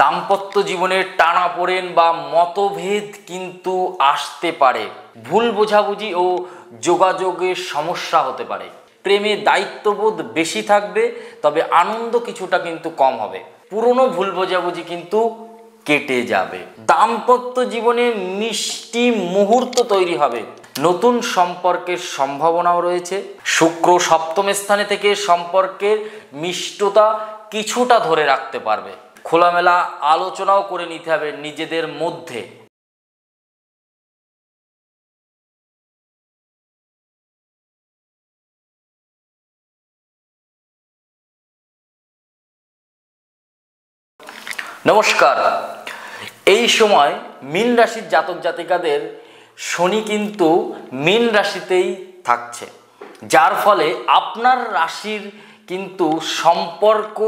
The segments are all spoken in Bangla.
দাম্পত্য জীবনে টানাপোড়েন বা মতভেদ কিন্তু আসতে পারে। ভুল বোঝাবুঝি ও যোগাযোগের সমস্যা হতে পারে। প্রেমে দায়িত্ববোধ বেশি থাকবে, তবে আনন্দ কিছুটা কিন্তু কম হবে। পুরনো ভুল বোঝাবুঝি কিন্তু কেটে যাবে। দাম্পত্য জীবনে মিষ্টি মুহূর্ত তৈরি হবে। নতুন সম্পর্কের সম্ভাবনাও রয়েছে। শুক্র সপ্তম স্থানে থেকে সম্পর্কের মিষ্টতা কিছুটা ধরে রাখতে পারবে। খোলামেলা আলোচনাও করে নিতে হবে নিজেদের মধ্যে। নমস্কার। এই সময় মীন রাশির জাতক জাতিকাদের শনি কিন্তু মীন রাশিতেই থাকছে, যার ফলে আপনার রাশির কিন্তু সম্পর্ক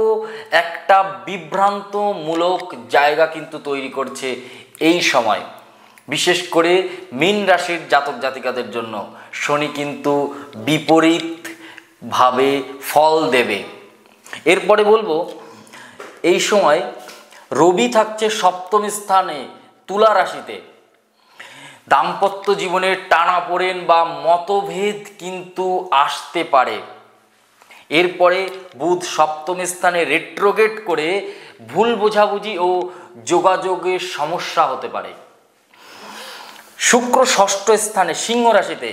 একটা বিভ্রান্তমূলক জায়গা কিন্তু তৈরি করছে। এই সময় বিশেষ করে মীন রাশির জাতক জাতিকাদের জন্য শনি কিন্তু বিপরীতভাবে ফল দেবে। এরপরে বলবো, এই সময় রবি থাকছে সপ্তম স্থানে তুলা রাশিতে। দাম্পত্য জীবনের টানাপোড়েন বা মতভেদ কিন্তু আসতে পারে। এরপরে বুধ সপ্তম স্থানে রেট্রোগেট করে ভুল বোঝাবুঝি ও যোগাযোগের সমস্যা হতে পারে। শুক্র ষষ্ঠ স্থানে সিংহ রাশিতে।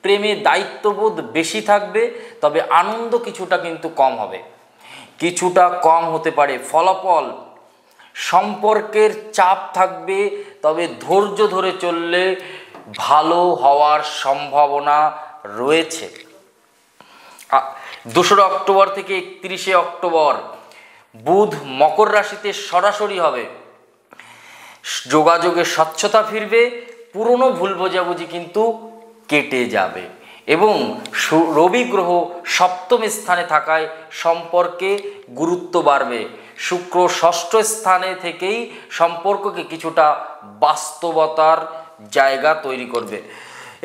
প্রেমে দায়িত্ববোধ বেশি থাকবে, তবে আনন্দ কিছুটা কিন্তু কম হবে। কিছুটা কম হতে পারে ফলাফল। সম্পর্কের চাপ থাকবে, তবে ধৈর্য ধরে চললে ভালো হওয়ার সম্ভাবনা রয়েছে। 2 অক্টোবর থেকে 31 অক্টোবর বুধ মকর রাশিতে সরাসরি হবে। যোগাযোগে স্বচ্ছতা ফিরবে, পুরনো ভুল বোঝাবুঝি কিন্তু কেটে যাবে এবং রবি গ্রহ সপ্তম স্থানে থাকায় সম্পর্কে গুরুত্ব বাড়বে। শুক্র ষষ্ঠ স্থানে থেকেই সম্পর্ককে কিছুটা বাস্তবতার জায়গা তৈরি করবে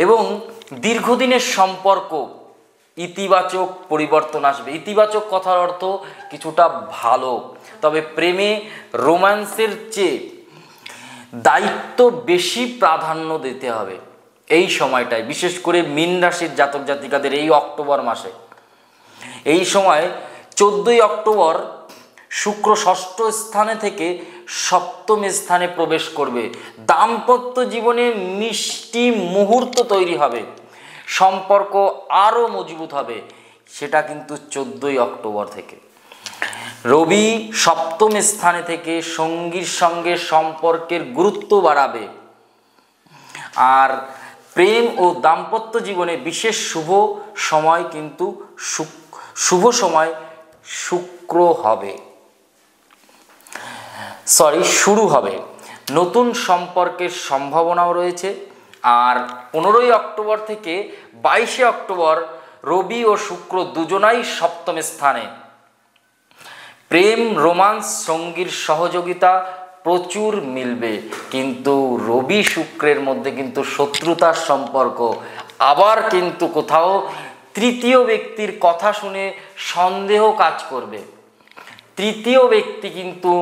এবং দীর্ঘদিনের সম্পর্ক ইতিবাচক পরিবর্তন আসবে। ইতিবাচক কথার অর্থ কিছুটা ভালো, তবে প্রেমে রোম্যান্সের চেয়ে দায়িত্ব বেশি প্রাধান্য দিতে হবে এই সময়টায়, বিশেষ করে মীন রাশির জাতক জাতিকাদের এই অক্টোবর মাসে। এই সময় 14 অক্টোবর শুক্র ষষ্ঠ স্থানে থেকে সপ্তম স্থানে প্রবেশ করবে। দাম্পত্য জীবনে মিষ্টি মুহূর্ত তৈরি হবে, সম্পর্ক আরও মজবুত হবে। সেটা কিন্তু 14 অক্টোবর থেকে। রবি সপ্তম স্থানে থেকে সঙ্গীর সঙ্গে সম্পর্কের গুরুত্ব বাড়াবে। আর প্রেম ও দাম্পত্য জীবনে বিশেষ শুভ সময় কিন্তু শুরু হবে। নতুন সম্পর্কের সম্ভাবনাও রয়েছে। আর 15 অক্টোবর থেকে 22 অক্টোবর রবি ও শুক্র দুজনাই সপ্তম স্থানে। প্রেম রোমান্স সঙ্গীর সহযোগিতা প্রচুর মিলবে, কিন্তু রবি শুক্রের মধ্যে কিন্তু শত্রুতার সম্পর্ক। আবার কিন্তু কোথাও তৃতীয় ব্যক্তির কথা শুনে সন্দেহ কাজ করবে। তৃতীয় ব্যক্তি কিন্তু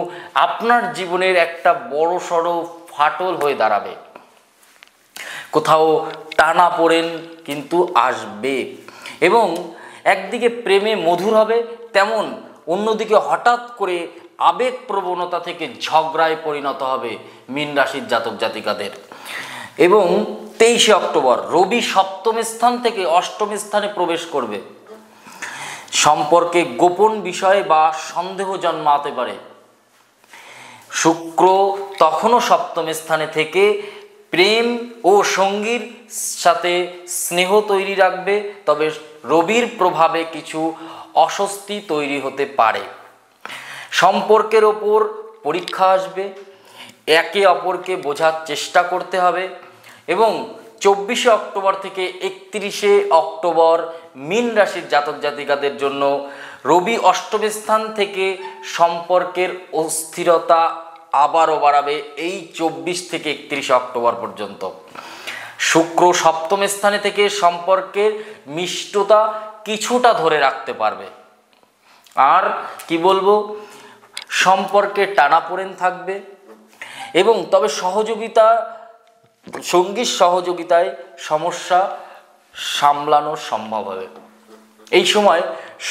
আপনার জীবনের একটা বড়সড় ফাটল হয়ে দাঁড়াবে। কোথাও টানাপোড়েন কিন্তু আসবে এবং একদিকে প্রেমে মধুর হবে, তেমন অন্যদিকে হঠাৎ করে আবেগ প্রবণতা থেকে ঝগড়ায় পরিণত হবে মীন রাশির জাতক জাতিকাদের। এবং 23 অক্টোবর রবি সপ্তম স্থান থেকে অষ্টম স্থানে প্রবেশ করবে। সম্পর্কে গোপন বিষয় বা সন্দেহ জন্মাতে পারে। শুক্র তখনও সপ্তম স্থানে থেকে প্রেম ও সঙ্গীর সাথে স্নেহ তৈরি রাখবে, তবে রবির প্রভাবে কিছু অস্বস্তি তৈরি হতে পারে। সম্পর্কের ওপর পরীক্ষা আসবে, একে অপরকে বোঝার চেষ্টা করতে হবে। এবং 24 অক্টোবর থেকে 31 অক্টোবর মীন রাশির জাতক জাতিকাদের জন্য রবি অষ্টম স্থান থেকে সম্পর্কের অস্থিরতা আবারও বাড়াবে এই 24 থেকে 31 অক্টোবর পর্যন্ত। শুক্র সপ্তম স্থানে থেকে সম্পর্কের মিষ্টতা কিছুটা ধরে রাখতে পারবে। আর কি বলবো, সম্পর্কে টানাপোড়েন থাকবে এবং তবে সঙ্গীর সহযোগিতায় সমস্যা সামলানো সম্ভব হবে। এই সময়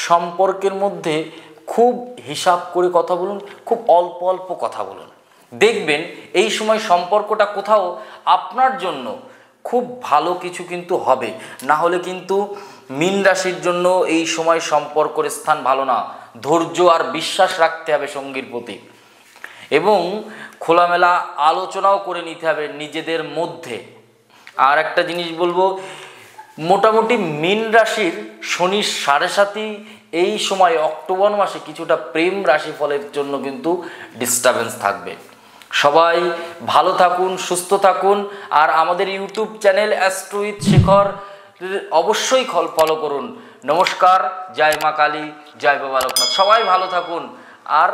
সম্পর্কের মধ্যে খুব হিসাব করে কথা বলুন, খুব অল্প অল্প কথা বলুন। দেখবেন এই সময় সম্পর্কটা কোথাও আপনার জন্য খুব ভালো কিছু কিন্তু হবে। না হলে কিন্তু মীন রাশির জন্য এই সময় সম্পর্কের স্থান ভালো না। ধৈর্য আর বিশ্বাস রাখতে হবে সঙ্গীর প্রতি এবং খোলামেলা আলোচনাও করে নিতে হবে নিজেদের মধ্যে। আর একটা জিনিস বলবো, মোটামুটি মীন রাশির শনির 7.5 এই সময় অক্টোবর মাসে কিছুটা প্রেম রাশিফলের জন্য কিন্তু ডিস্টারবেন্স থাকবে। সবাই ভালো থাকুন, সুস্থ থাকুন। আর আমাদের YouTube channel astro with Shekhar অবশ্যই ফলো করুন। নমস্কার, জয় মা কালী, জয় বাবা লোকনাথ। সবাই ভালো থাকুন। আর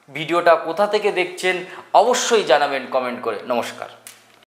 ভিডিওটা কোথা থেকে দেখছেন অবশ্যই জানাবেন কমেন্ট করে। নমস্কার।